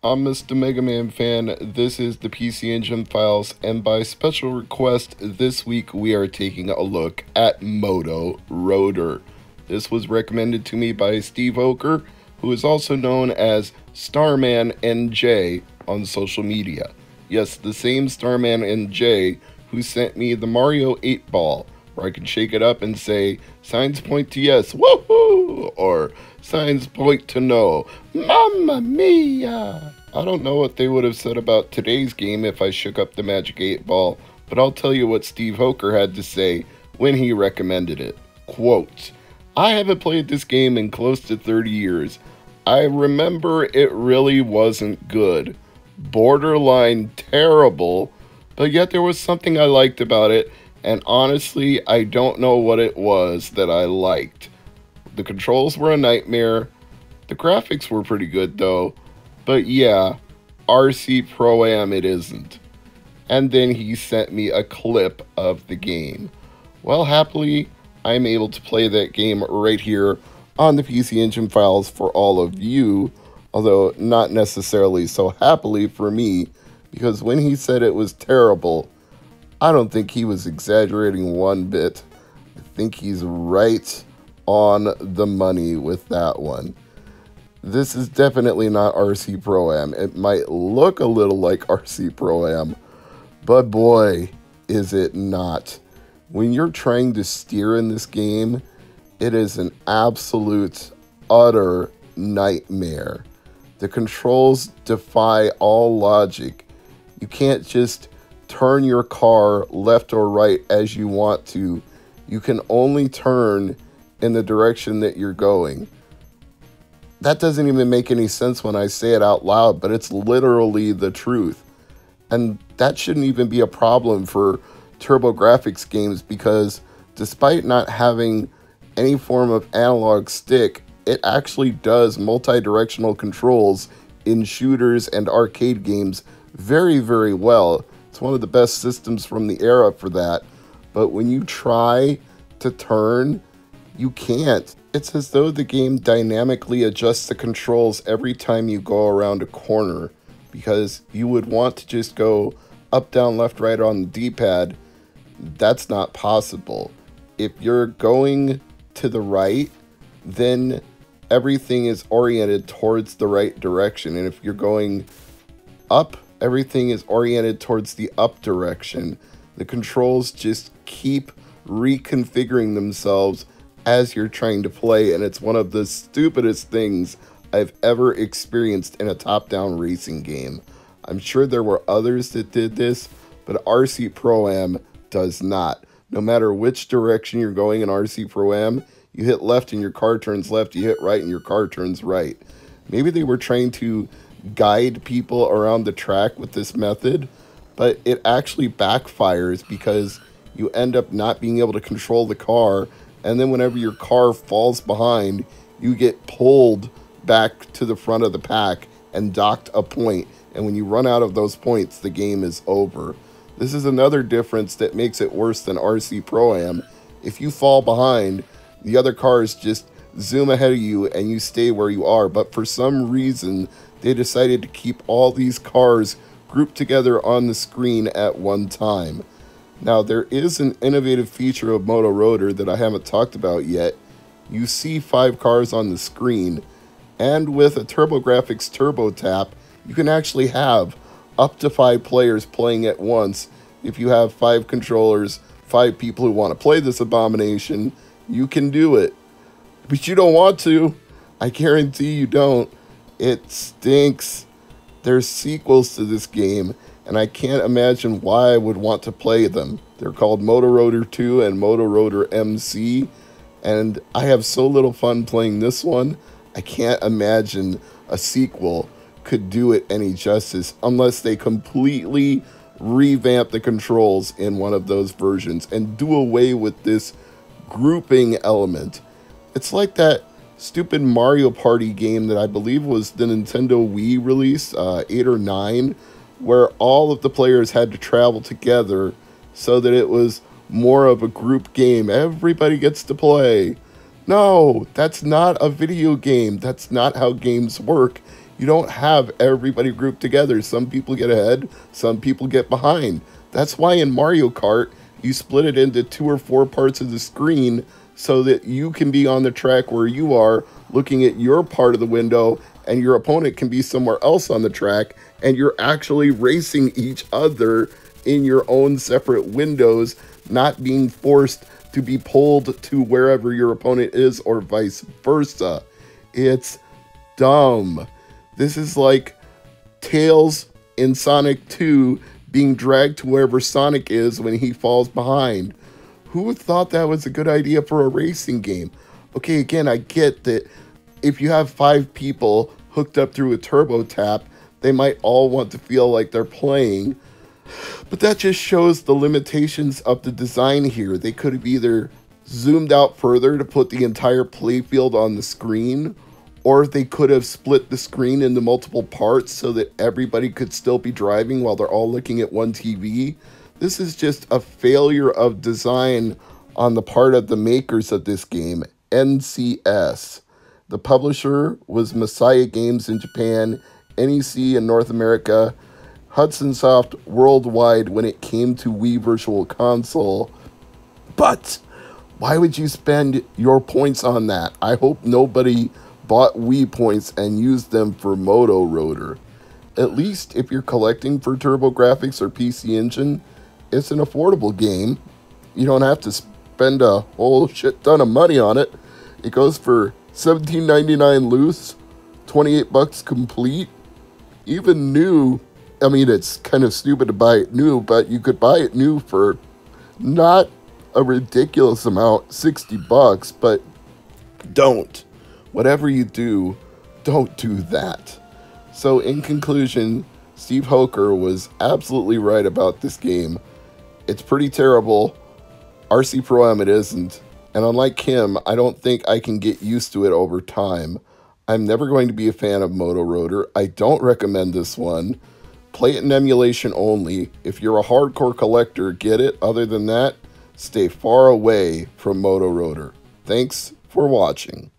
I'm Mr. MegaManFan. This is the PC Engine Files, and by special request, this week we are taking a look at Moto Rotor. This was recommended to me by Steve Oker, who is also known as Starman NJ on social media. Yes, the same Starman NJ who sent me the Mario 8 ball, where I can shake it up and say, signs point to yes, woohoo, or signs point to no, mamma mia. I don't know what they would have said about today's game if I shook up the Magic 8 ball, but I'll tell you what Steve Oker had to say when he recommended it. Quote, I haven't played this game in close to 30 years. I remember it really wasn't good. Borderline terrible, but yet there was something I liked about it, and honestly, I don't know what it was that I liked. The controls were a nightmare. The graphics were pretty good though, but yeah, RC Pro-Am it isn't. And then he sent me a clip of the game. Well, happily, I'm able to play that game right here on the PC Engine Files for all of you, although not necessarily so happily for me, because when he said it was terrible, I don't think he was exaggerating one bit. I think he's right on the money with that one. This is definitely not RC Pro-Am. It might look a little like RC Pro-Am, but boy, is it not. When you're trying to steer in this game, it is an absolute, utter nightmare. The controls defy all logic. You can't just turn your car left or right as you want to. You can only turn in the direction that you're going. That doesn't even make any sense when I say it out loud, but it's literally the truth. And that shouldn't even be a problem for TurboGrafx games, because despite not having any form of analog stick, it actually does multi-directional controls in shooters and arcade games very, very well. It's one of the best systems from the era for that. But when you try to turn, you can't. It's as though the game dynamically adjusts the controls every time you go around a corner, because you would want to just go up, down, left, right on the D-pad. That's not possible. If you're going to the right, then everything is oriented towards the right direction. And if you're going up, everything is oriented towards the up direction. The controls just keep reconfiguring themselves as you're trying to play, and it's one of the stupidest things I've ever experienced in a top-down racing game. I'm sure there were others that did this, but RC Pro-Am does not. No matter which direction you're going in RC Pro-Am, you hit left and your car turns left, you hit right and your car turns right. Maybe they were trying to guide people around the track with this method, but it actually backfires because you end up not being able to control the car, and then whenever your car falls behind, you get pulled back to the front of the pack and docked a point, and when you run out of those points, the game is over. This is another difference that makes it worse than RC Pro-Am. If you fall behind, the other cars just zoom ahead of you and you stay where you are, but for some reason, they decided to keep all these cars grouped together on the screen at one time. Now, there is an innovative feature of Moto Rotor that I haven't talked about yet. You see 5 cars on the screen, and with a TurboGrafx Turbo Tap, you can actually have up to 5 players playing at once. If you have 5 controllers, 5 people who want to play this abomination, you can do it. But you don't want to. I guarantee you don't. It stinks. There's sequels to this game, and I can't imagine why I would want to play them. They're called Moto Rotor 2 and Moto Rotor MC, and I have so little fun playing this one, I can't imagine a sequel could do it any justice unless they completely revamp the controls in one of those versions and do away with this grouping element. It's like that stupid Mario Party game that I believe was the Nintendo Wii release, 8 or 9, where all of the players had to travel together so that it was more of a group game. Everybody gets to play. No, that's not a video game. That's not how games work. You don't have everybody grouped together. Some people get ahead, some people get behind. That's why in Mario Kart, you split it into 2 or 4 parts of the screen so that you can be on the track where you are looking at your part of the window and your opponent can be somewhere else on the track, and you're actually racing each other in your own separate windows, not being forced to be pulled to wherever your opponent is or vice versa. It's dumb. This is like Tails in Sonic 2 being dragged to wherever Sonic is when he falls behind. Who thought that was a good idea for a racing game? Okay, again, I get that if you have 5 people hooked up through a turbo tap, they might all want to feel like they're playing. But that just shows the limitations of the design here. They could have either zoomed out further to put the entire playfield on the screen, or they could have split the screen into multiple parts so that everybody could still be driving while they're all looking at one TV. This is just a failure of design on the part of the makers of this game, NCS. The publisher was Messiah Games in Japan, NEC in North America, Hudson Soft worldwide when it came to Wii Virtual Console. But why would you spend your points on that? I hope nobody bought Wii points and used them for Moto Rotor. At least if you're collecting for TurboGrafx or PC Engine, it's an affordable game. You don't have to spend a whole shit ton of money on it. It goes for $17.99 loose, $28 complete. Even new, I mean, it's kind of stupid to buy it new, but you could buy it new for not a ridiculous amount, $60, but don't. Whatever you do, don't do that. So in conclusion, Steve Hoker was absolutely right about this game. It's pretty terrible. RC Pro Am it isn't. And unlike him, I don't think I can get used to it over time. I'm never going to be a fan of Moto Rotor. I don't recommend this one. Play it in emulation only. If you're a hardcore collector, get it. Other than that, stay far away from Moto Rotor. Thanks for watching.